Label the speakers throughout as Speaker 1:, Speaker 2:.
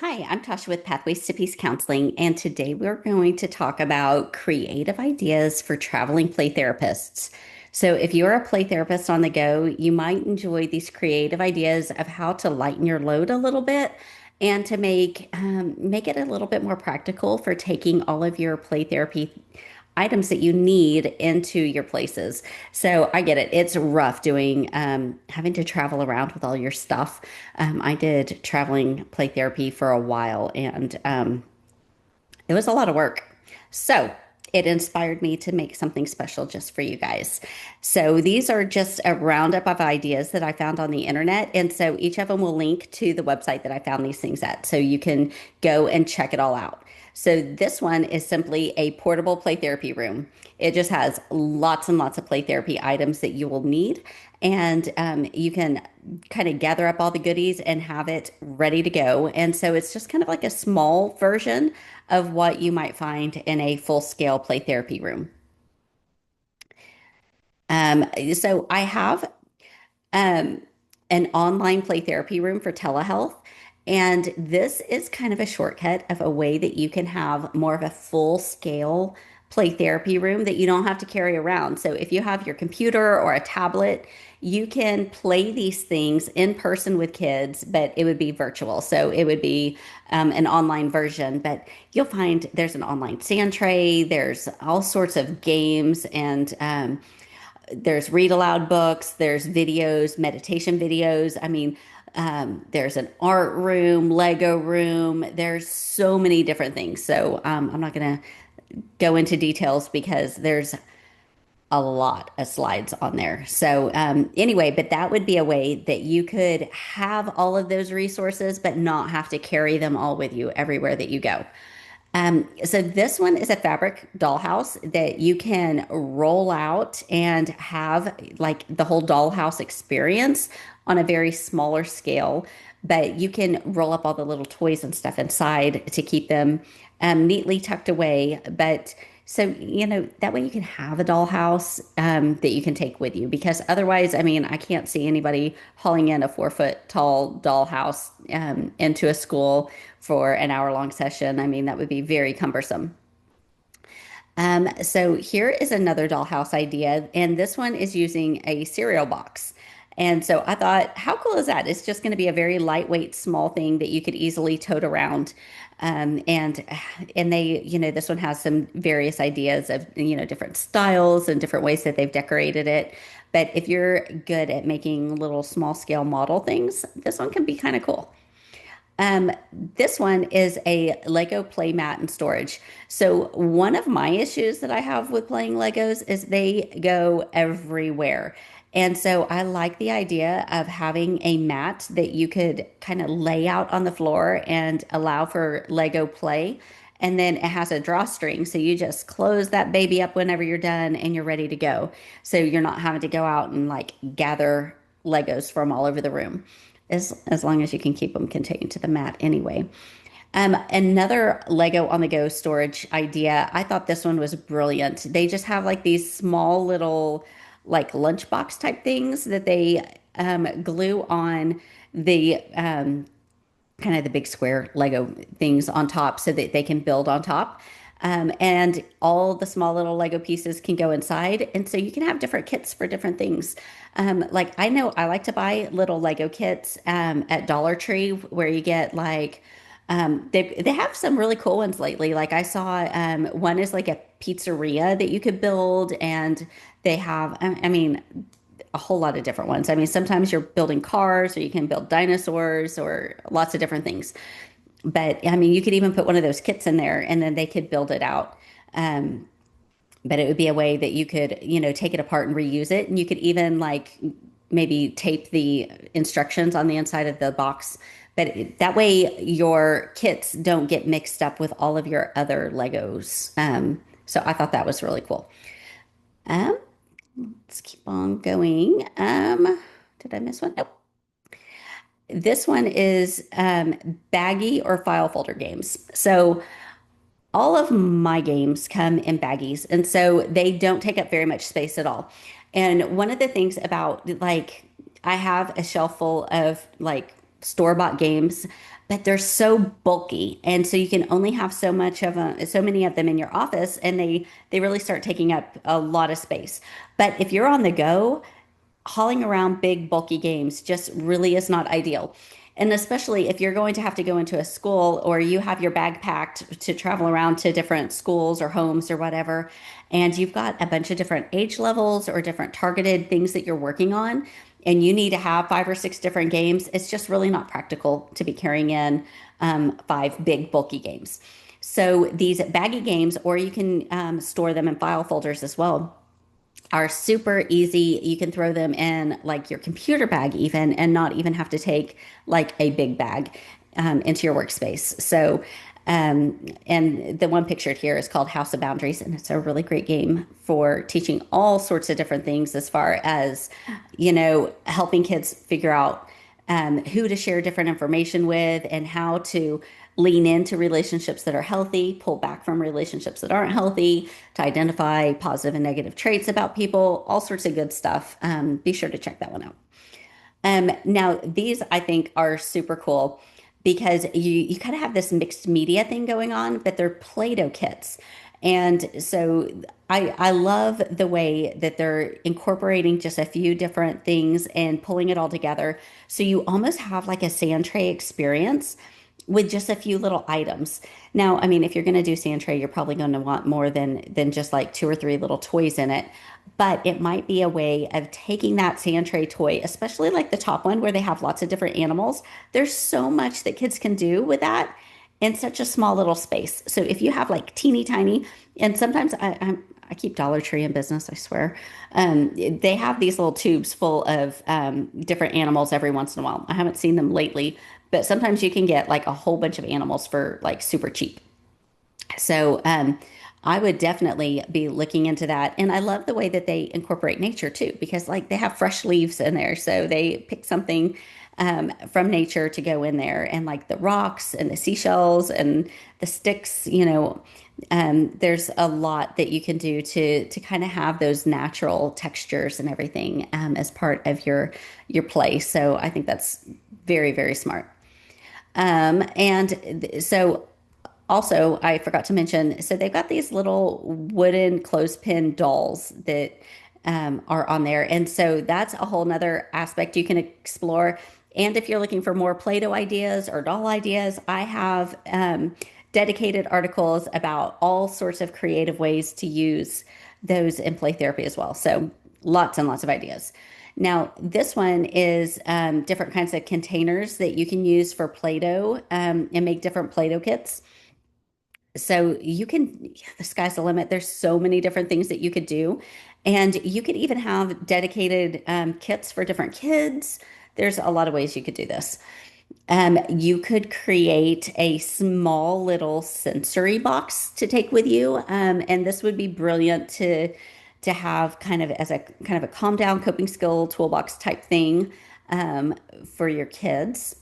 Speaker 1: Hi, I'm Tasha with Pathways to Peace Counseling, and today we're going to talk about creative ideas for traveling play therapists. So, if you're a play therapist on the go, you might enjoy these creative ideas of how to lighten your load a little bit and to make it a little bit more practical for taking all of your play therapy items that you need into your places. So I get it. It's rough doing having to travel around with all your stuff. I did traveling play therapy for a while, and it was a lot of work. So it inspired me to make something special just for you guys. So these are just a roundup of ideas that I found on the internet. And so each of them will link to the website that I found these things at. So you can go and check it all out. So this one is simply a portable play therapy room. It just has lots and lots of play therapy items that you will need. And you can kind of gather up all the goodies and have it ready to go. And so it's just kind of like a small version of what you might find in a full scale play therapy room. So I have um, an online play therapy room for telehealth. And this is kind of a shortcut of a way that you can have more of a full scale play therapy room that you don't have to carry around. So if you have your computer or a tablet, you can play these things in person with kids, but it would be virtual. So it would be an online version, but you'll find there's an online sand tray, there's all sorts of games and there's read aloud books, there's videos, meditation videos. There's an art room, Lego room. There's so many different things. So I'm not going to go into details because there's a lot of slides on there. So anyway, but that would be a way that you could have all of those resources, but not have to carry them all with you everywhere that you go. So this one is a fabric dollhouse that you can roll out and have like the whole dollhouse experience on a very smaller scale. But you can roll up all the little toys and stuff inside to keep them neatly tucked away. But so, that way you can have a dollhouse that you can take with you because otherwise, I can't see anybody hauling in a 4 foot tall dollhouse into a school for an hour long session. That would be very cumbersome. So here is another dollhouse idea, and this one is using a cereal box. And so I thought, how cool is that? It's just going to be a very lightweight, small thing that you could easily tote around. And they, this one has some various ideas of, different styles and different ways that they've decorated it. But if you're good at making little small scale model things, this one can be kind of cool. This one is a Lego playmat and storage. So one of my issues that I have with playing Legos is they go everywhere. And so I like the idea of having a mat that you could kind of lay out on the floor and allow for Lego play. And then it has a drawstring. So you just close that baby up whenever you're done and you're ready to go. So you're not having to go out and like gather Legos from all over the room as long as you can keep them contained to the mat anyway. Another Lego on the go storage idea, I thought this one was brilliant. They just have like these small little like lunchbox type things that they glue on the kind of the big square Lego things on top so that they can build on top. And all the small little Lego pieces can go inside. And so you can have different kits for different things. Like I know I like to buy little Lego kits at Dollar Tree where you get like, they have some really cool ones lately. Like I saw one is like a pizzeria that you could build, and they have, a whole lot of different ones. Sometimes you're building cars, or you can build dinosaurs, or lots of different things. But you could even put one of those kits in there and then they could build it out. But it would be a way that you could, take it apart and reuse it. And you could even like maybe tape the instructions on the inside of the box. But that way your kits don't get mixed up with all of your other Legos. So I thought that was really cool. Um, let's keep on going. Did I miss one? Nope. This one is Baggie or file folder games. So all of my games come in baggies, and so they don't take up very much space at all. And one of the things about like I have a shelf full of like store-bought games, but they're so bulky, and so you can only have so many of them in your office, and they really start taking up a lot of space. But if you're on the go, hauling around big bulky games just really is not ideal. And especially if you're going to have to go into a school or you have your bag packed to travel around to different schools or homes or whatever, and you've got a bunch of different age levels or different targeted things that you're working on, and you need to have 5 or 6 different games, it's just really not practical to be carrying in 5 big bulky games. So these baggy games, or you can store them in file folders as well, are super easy. You can throw them in like your computer bag even and not even have to take like a big bag into your workspace. So, and the one pictured here is called House of Boundaries, and it's a really great game for teaching all sorts of different things as far as, helping kids figure out who to share different information with and how to lean into relationships that are healthy, pull back from relationships that aren't healthy, to identify positive and negative traits about people, all sorts of good stuff. Be sure to check that one out. Now, these I think are super cool because you kind of have this mixed media thing going on, but they're Play-Doh kits. And so I love the way that they're incorporating just a few different things and pulling it all together. So you almost have like a sand tray experience with just a few little items. Now, I mean, if you're going to do sand tray, you're probably going to want more than just like 2 or 3 little toys in it. But it might be a way of taking that sand tray toy, especially like the top one where they have lots of different animals. There's so much that kids can do with that in such a small little space. So if you have like teeny tiny, and sometimes I keep Dollar Tree in business, I swear. They have these little tubes full of different animals every once in a while. I haven't seen them lately, but sometimes you can get like a whole bunch of animals for like super cheap. So I would definitely be looking into that. And I love the way that they incorporate nature too, because like they have fresh leaves in there. So they pick something from nature to go in there, and like the rocks and the seashells and the sticks, there's a lot that you can do to kind of have those natural textures and everything as part of your play. So I think that's very, very smart. And so also, I forgot to mention, so they've got these little wooden clothespin dolls that are on there. And so that's a whole nother aspect you can explore. And if you're looking for more Play-Doh ideas or doll ideas, I have dedicated articles about all sorts of creative ways to use those in play therapy as well. So lots and lots of ideas. Now, this one is different kinds of containers that you can use for Play-Doh and make different Play-Doh kits. So you can, yeah, the sky's the limit. There's so many different things that you could do. And you could even have dedicated kits for different kids. There's a lot of ways you could do this. You could create a small little sensory box to take with you. And this would be brilliant to have kind of as a kind of a calm down coping skill toolbox type thing for your kids.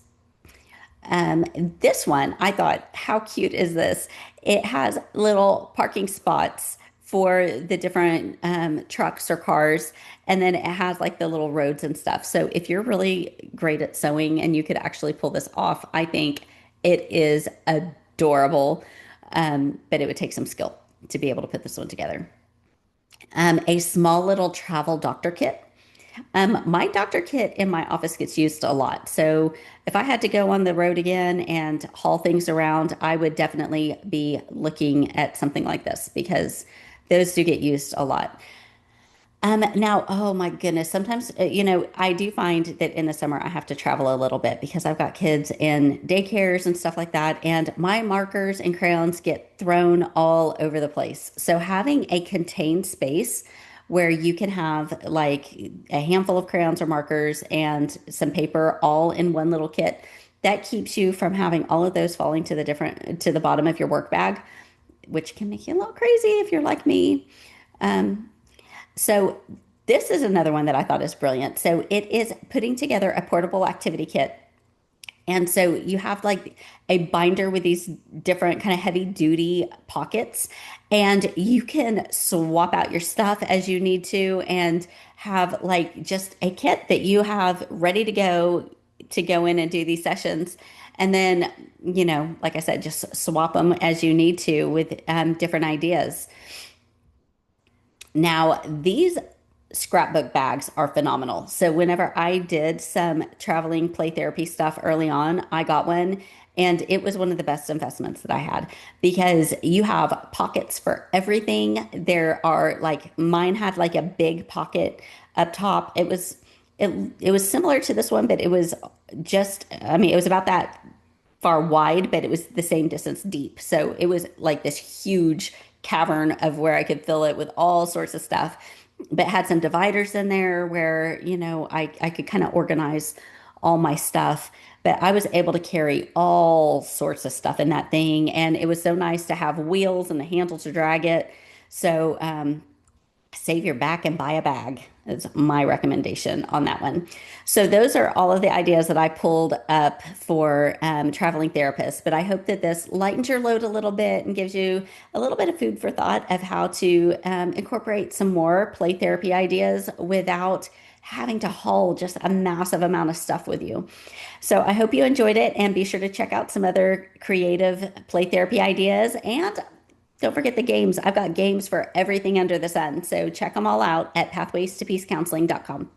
Speaker 1: Um, this one, I thought, how cute is this? It has little parking spots for the different trucks or cars, and then it has like the little roads and stuff. So if you're really great at sewing and you could actually pull this off, I think it is adorable. But it would take some skill to be able to put this one together. A small little travel doctor kit. My doctor kit in my office gets used a lot. So if I had to go on the road again and haul things around, I would definitely be looking at something like this because those do get used a lot. Now, oh my goodness, sometimes, I do find that in the summer I have to travel a little bit because I've got kids in daycares and stuff like that, and my markers and crayons get thrown all over the place. So having a contained space where you can have like a handful of crayons or markers and some paper all in one little kit, that keeps you from having all of those falling to the bottom of your work bag, which can make you a little crazy if you're like me. So this is another one that I thought is brilliant. So it is putting together a portable activity kit. And so you have like a binder with these different kind of heavy duty pockets, and you can swap out your stuff as you need to and have like just a kit that you have ready to go to go in and do these sessions. And then, like I said, just swap them as you need to with different ideas. Now, these scrapbook bags are phenomenal. So, whenever I did some traveling play therapy stuff early on, I got one and it was one of the best investments that I had because you have pockets for everything. There are like mine had like a big pocket up top. It was similar to this one, but it was just I mean, it was about that far wide, but it was the same distance deep. So it was like this huge cavern of where I could fill it with all sorts of stuff, but had some dividers in there where, I could kind of organize all my stuff. But I was able to carry all sorts of stuff in that thing. And it was so nice to have wheels and the handle to drag it. So, save your back and buy a bag is my recommendation on that one. So those are all of the ideas that I pulled up for traveling therapists. But I hope that this lightens your load a little bit and gives you a little bit of food for thought of how to incorporate some more play therapy ideas without having to haul just a massive amount of stuff with you. So I hope you enjoyed it and be sure to check out some other creative play therapy ideas and don't forget the games. I've got games for everything under the sun. So check them all out at pathways to peace counseling.com.